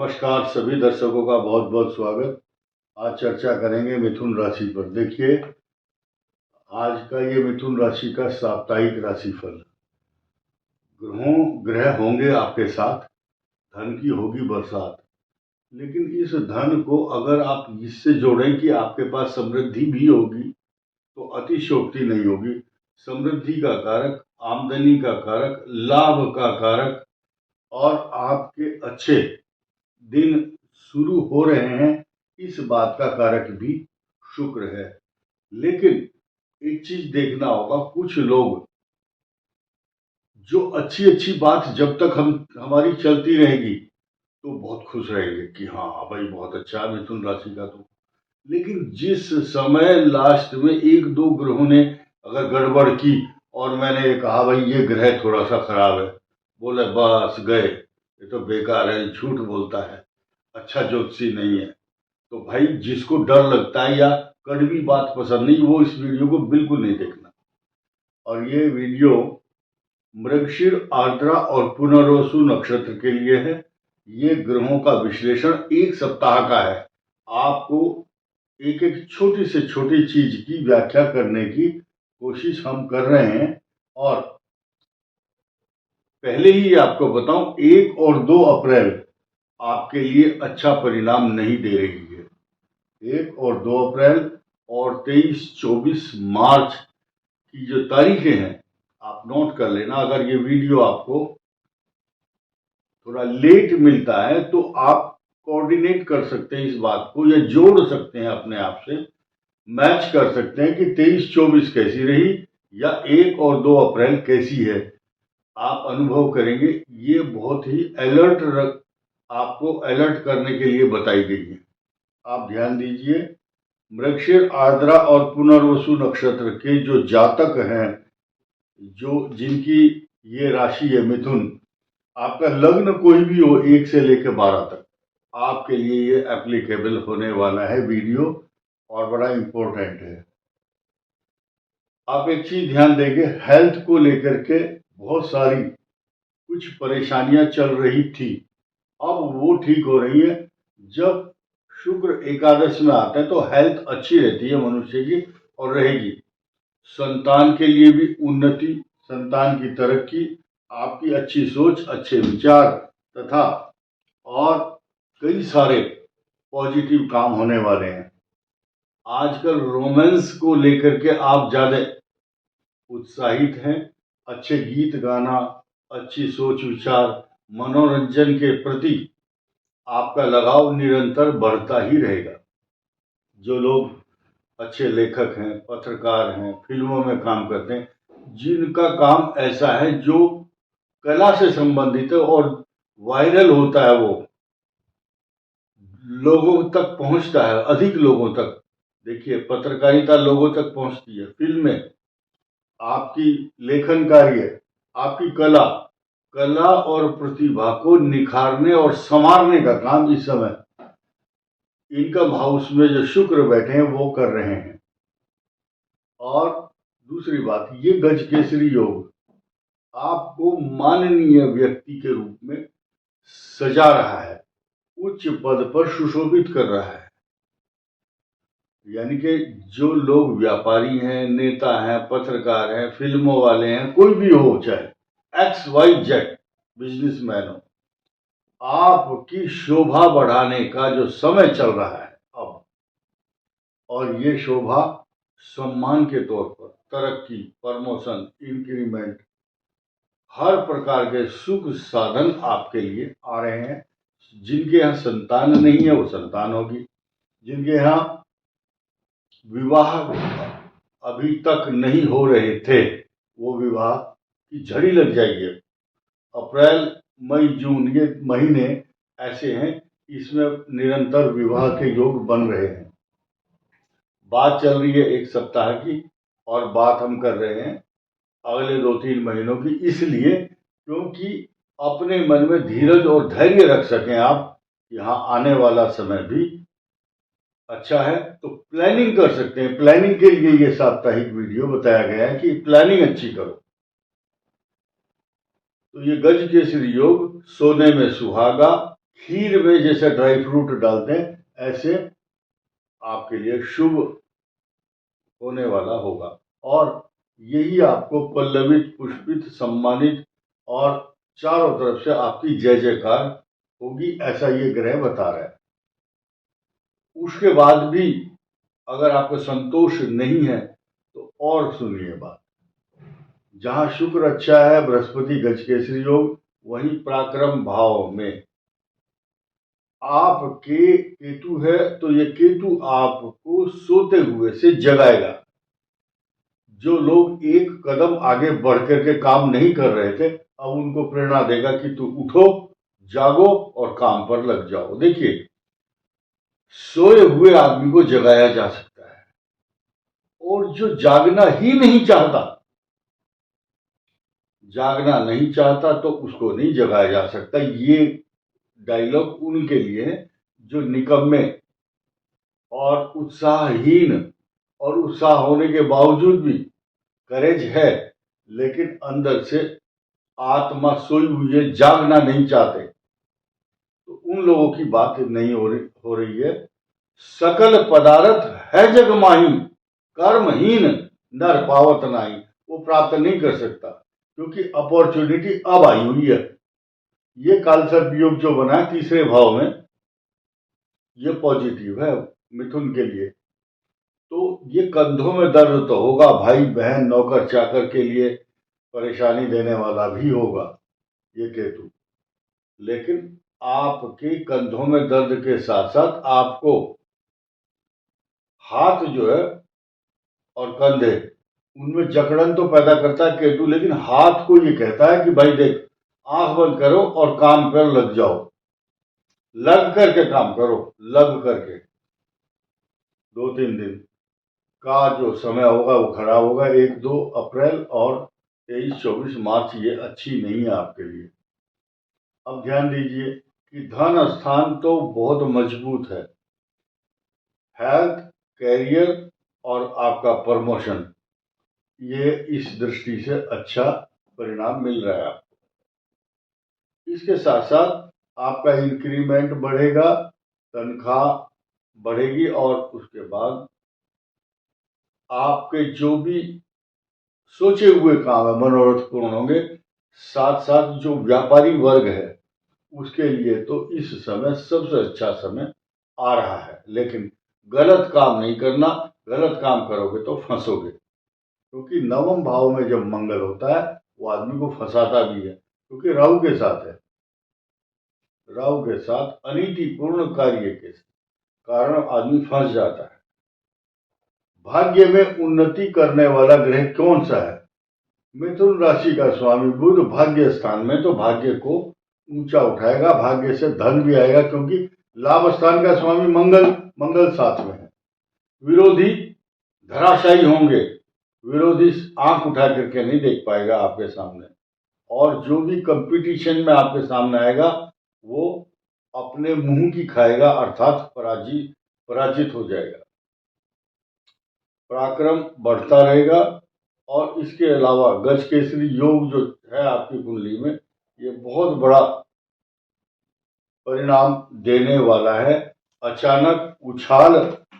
नमस्कार सभी दर्शकों का बहुत बहुत स्वागत। आज चर्चा करेंगे मिथुन राशि पर। देखिए, आज का ये मिथुन राशि का साप्ताहिक राशिफल। ग्रह होंगे आपके साथ, धन की होगी बरसात, लेकिन इस धन को अगर आप इससे जोड़ें कि आपके पास समृद्धि भी होगी तो अतिशयोक्ति नहीं होगी। समृद्धि का कारक, आमदनी का कारक, लाभ का कारक और आपके अच्छे दिन शुरू हो रहे हैं, इस बात का कारक भी शुक्र है। लेकिन एक चीज देखना होगा, कुछ लोग जो अच्छी अच्छी बात जब तक हमारी चलती रहेगी तो बहुत खुश रहेंगे कि हाँ भाई बहुत अच्छा है मिथुन राशि का। तो लेकिन जिस समय लास्ट में एक दो ग्रहों ने अगर गड़बड़ की और मैंने कहा भाई ये ग्रह थोड़ा सा खराब है, बोले बस गए, ये तो बेकार है, झूठ बोलता है, अच्छा ज्योतिषी नहीं है, तो भाई जिसको डर लगता है या कड़वी बात पसंद नहीं, वो इस वीडियो को बिल्कुल नहीं देखना। और ये वीडियो मृगशीर, आर्द्रा और पुनर्वसु नक्षत्र के लिए है। ये ग्रहों का विश्लेषण एक सप्ताह का है। आपको एक एक छोटी से छोटी चीज की व्याख्या करने की कोशिश हम कर रहे हैं। और पहले ही आपको बताऊं, 1 और 2 अप्रैल आपके लिए अच्छा परिणाम नहीं दे रही है। 1 और 2 अप्रैल और 23-24 मार्च की जो तारीखें हैं आप नोट कर लेना। अगर ये वीडियो आपको थोड़ा लेट मिलता है तो आप कोऑर्डिनेट कर सकते हैं इस बात को, या जोड़ सकते हैं अपने आप से, मैच कर सकते हैं कि 23-24 कैसी रही या 1 और 2 अप्रैल कैसी है। आप अनुभव करेंगे ये बहुत ही आपको अलर्ट करने के लिए बताई गई है। आप ध्यान दीजिए, मृगशीर, आर्द्रा और पुनर्वसु नक्षत्र के जो जातक हैं, जो जिनकी ये राशि है मिथुन, आपका लग्न कोई भी हो 1 से लेकर 12 तक, आपके लिए ये एप्लीकेबल होने वाला है वीडियो और बड़ा इंपॉर्टेंट है। आप एक चीज ध्यान देंगे, हेल्थ को लेकर के बहुत सारी कुछ परेशानियां चल रही थी, अब वो ठीक हो रही है। जब शुक्र एकादश में आता है तो हेल्थ अच्छी रहती है मनुष्य की और रहेगी। संतान के लिए भी उन्नति, संतान की तरक्की, आपकी अच्छी सोच, अच्छे विचार तथा और कई सारे पॉजिटिव काम होने वाले हैं। आजकल रोमांस को लेकर के आप ज्यादा उत्साहित हैं। अच्छे गीत गाना, अच्छी सोच विचार, मनोरंजन के प्रति आपका लगाव निरंतर बढ़ता ही रहेगा। जो लोग अच्छे लेखक हैं, पत्रकार हैं, फिल्मों में काम करते हैं, जिनका काम ऐसा है जो कला से संबंधित है और वायरल होता है, वो लोगों तक पहुंचता है, अधिक लोगों तक। देखिए, पत्रकारिता लोगों तक पहुंचती है, फिल्में, आपकी लेखन कार्य, आपकी कला और प्रतिभा को निखारने और संवारने का काम इस समय इनकम हाउस में जो शुक्र बैठे हैं वो कर रहे हैं। और दूसरी बात, ये गज केसरी योग आपको माननीय व्यक्ति के रूप में सजा रहा है, उच्च पद पर सुशोभित कर रहा है। यानी कि जो लोग व्यापारी हैं, नेता हैं, पत्रकार हैं, फिल्मों वाले हैं, कोई भी हो, चाहे XYZ बिजनेसमैन हो, आपकी शोभा बढ़ाने का जो समय चल रहा है अब, और ये शोभा सम्मान के तौर पर तरक्की, प्रमोशन, इंक्रीमेंट, हर प्रकार के सुख साधन आपके लिए आ रहे हैं। जिनके यहाँ संतान नहीं है वो संतान होगी, जिनके यहाँ विवाह अभी तक नहीं हो रहे थे वो विवाह की झड़ी लग जाएगी। अप्रैल, मई, जून ये महीने ऐसे हैं, इसमें निरंतर विवाह के योग बन रहे हैं। बात चल रही है 1 सप्ताह की और बात हम कर रहे हैं अगले 2-3 महीनों की, इसलिए क्योंकि अपने मन में धीरज और धैर्य रख सकें आप, यहाँ आने वाला समय भी अच्छा है, तो प्लानिंग कर सकते हैं। प्लानिंग के लिए ये साप्ताहिक वीडियो बताया गया है कि प्लानिंग अच्छी करो। तो ये गज केसरी योग, सोने में सुहागा, खीर में जैसे ड्राई फ्रूट डालते हैं, ऐसे आपके लिए शुभ होने वाला होगा। और यही आपको पल्लवित, पुष्पित, सम्मानित और चारों तरफ से आपकी जय जयकार होगी, ऐसा ये ग्रह बता रहा है। उसके बाद भी अगर आपको संतोष नहीं है तो और सुनिए बात। जहां शुक्र अच्छा है, बृहस्पति गजकेसरी योग, वहीं पराक्रम भाव में आपके केतु है, तो ये केतु आपको सोते हुए से जगाएगा। जो लोग एक कदम आगे बढ़ करके काम नहीं कर रहे थे, अब उनको प्रेरणा देगा कि तू उठो, जागो और काम पर लग जाओ। देखिए, सोए हुए आदमी को जगाया जा सकता है, और जो जागना ही नहीं चाहता, तो उसको नहीं जगाया जा सकता। ये डायलॉग उनके लिए है जो निकम्मे और उत्साहहीन, और उत्साह होने के बावजूद भी करेज है, लेकिन अंदर से आत्मा सोई हुई है, जागना नहीं चाहते, तो उन लोगों की बात नहीं हो रही है। सकल पदार्थ है जग माही, कर्महीन नर पावत नाही, वो प्राप्त नहीं कर सकता, क्योंकि अपॉर्चुनिटी अब आई हुई है। ये कालसर्प योग जो बना है तीसरे भाव में, ये पॉजिटिव है मिथुन के लिए। तो ये कंधों में दर्द तो होगा, भाई बहन नौकर चाकर के लिए परेशानी देने वाला भी होगा ये केतु, लेकिन आपके कंधों में दर्द के साथ साथ आपको हाथ जो है और कंधे, उनमें जकड़न तो पैदा करता है केतु, लेकिन हाथ को ये कहता है कि भाई देख, आंख बंद करो और काम पर लग जाओ, लग करके काम करो, लग करके। 2-3 दिन का जो समय होगा वो खराब होगा। 1-2 अप्रैल और 23-24 मार्च ये अच्छी नहीं है आपके लिए। अब ध्यान दीजिए कि धन स्थान तो बहुत मजबूत है, हेल्थ, कैरियर और आपका प्रमोशन, ये इस दृष्टि से अच्छा परिणाम मिल रहा है आपको। इसके साथ साथ आपका इंक्रीमेंट बढ़ेगा, तनख्वाह बढ़ेगी, और उसके बाद आपके जो भी सोचे हुए काम है मनोरथ पूर्ण होंगे। साथ साथ जो व्यापारी वर्ग है उसके लिए तो इस समय सबसे अच्छा समय आ रहा है, लेकिन गलत काम नहीं करना, गलत काम करोगे तो फंसोगे, क्योंकि नवम भाव में जब मंगल होता है वो आदमी को फंसाता भी है, क्योंकि राहु के साथ है। राहु के साथ अनीतिपूर्ण कार्य के कारण आदमी फंस जाता है। भाग्य में उन्नति करने वाला ग्रह कौन सा है? मिथुन राशि का स्वामी बुध भाग्य स्थान में, तो भाग्य को ऊंचा उठाएगा, भाग्य से धन भी आएगा, क्योंकि लाभ स्थान का स्वामी मंगल साथ में है। विरोधी धराशायी होंगे, विरोधी आंख उठा करके नहीं देख पाएगा आपके सामने, और जो भी कंपटीशन में आपके सामने आएगा वो अपने मुंह की खाएगा, अर्थात पराजित हो जाएगा। पराक्रम बढ़ता रहेगा, और इसके अलावा गजकेसरी योग जो है आपकी कुंडली में, ये बहुत बड़ा परिणाम देने वाला है। अचानक उछाल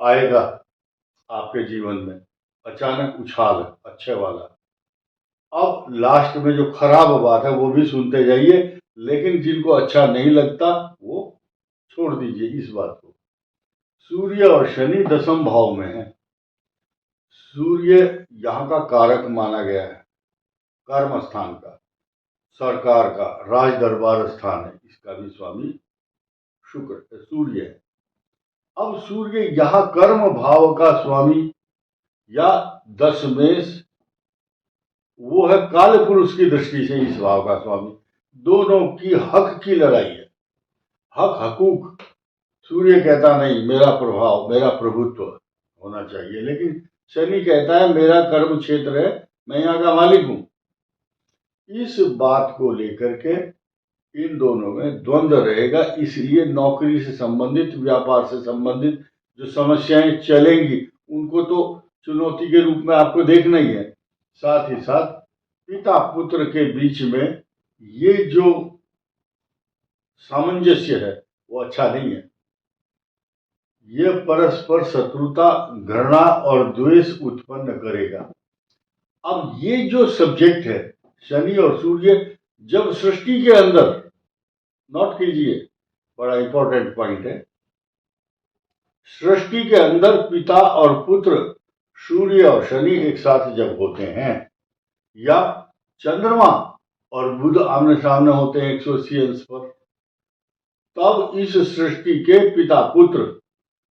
आएगा आपके जीवन में, अचानक उछाल अच्छे वाला। अब लास्ट में जो खराब बात है वो भी सुनते जाइए, लेकिन जिनको अच्छा नहीं लगता वो छोड़ दीजिए इस बात को। सूर्य और शनि 10वें भाव में है। सूर्य यहाँ का कारक माना गया है, कर्म स्थान का, सरकार का, राज दरबार स्थान है, इसका भी स्वामी सूर्य है। अब सूर्य यहाँ कर्म भाव का स्वामी या दशमेश, वो है काल पुरुष की दृष्टि से इस भाव का स्वामी। दोनों की हक की लड़ाई है, हक हकूक। सूर्य कहता नहीं मेरा प्रभाव, मेरा प्रभुत्व होना चाहिए, लेकिन शनि कहता है मेरा कर्म क्षेत्र है, मैं यहाँ का मालिक हूं। इस बात को लेकर के इन दोनों में द्वंद्व रहेगा, इसलिए नौकरी से संबंधित, व्यापार से संबंधित जो समस्याएं चलेंगी उनको तो चुनौती के रूप में आपको देखना ही है। साथ ही साथ पिता पुत्र के बीच में ये जो सामंजस्य है वो अच्छा नहीं है। ये परस्पर शत्रुता, घृणा और द्वेष उत्पन्न करेगा। अब ये जो सब्जेक्ट है शनि और सूर्य, जब सृष्टि के अंदर, नोट कीजिए, बड़ा इंपॉर्टेंट पॉइंट है, सृष्टि के अंदर पिता और पुत्र सूर्य और शनि एक साथ जब होते हैं, या चंद्रमा और बुध आमने सामने होते हैं 180 अंश पर, तब इस सृष्टि के पिता पुत्र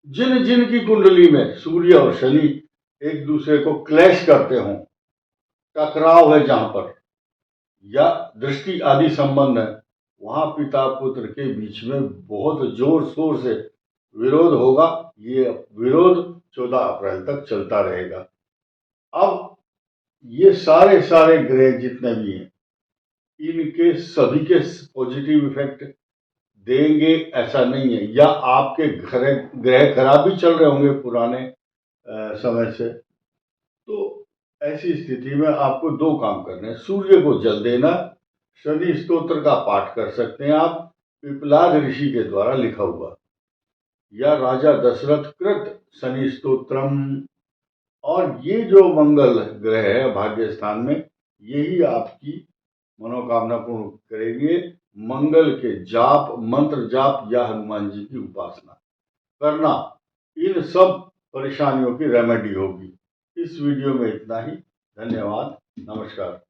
जिन जिन की कुंडली में सूर्य और शनि एक दूसरे को क्लैश करते हों, टकराव है जहां पर, या दृष्टि आदि संबंध है, वहां पिता पुत्र के बीच में बहुत जोर शोर से विरोध होगा। ये विरोध 14 अप्रैल तक चलता रहेगा। अब ये सारे सारे ग्रह जितने भी हैं, इनके सभी के पॉजिटिव इफेक्ट देंगे ऐसा नहीं है, या आपके ग्रह खराब भी चल रहे होंगे पुराने समय से, तो ऐसी स्थिति में आपको दो काम करने हैं। सूर्य को जल देना, शनि स्तोत्र का पाठ कर सकते हैं आप, पिपलाद ऋषि के द्वारा लिखा हुआ, या राजा दशरथ कृत शनि स्तोत्रम। और ये जो मंगल ग्रह है भाग्य स्थान में, यही आपकी मनोकामना पूर्ण करेंगे। मंगल के जाप, मंत्र जाप या हनुमान जी की उपासना करना, इन सब परेशानियों की रेमेडी होगी। इस वीडियो में इतना ही। धन्यवाद, नमस्कार।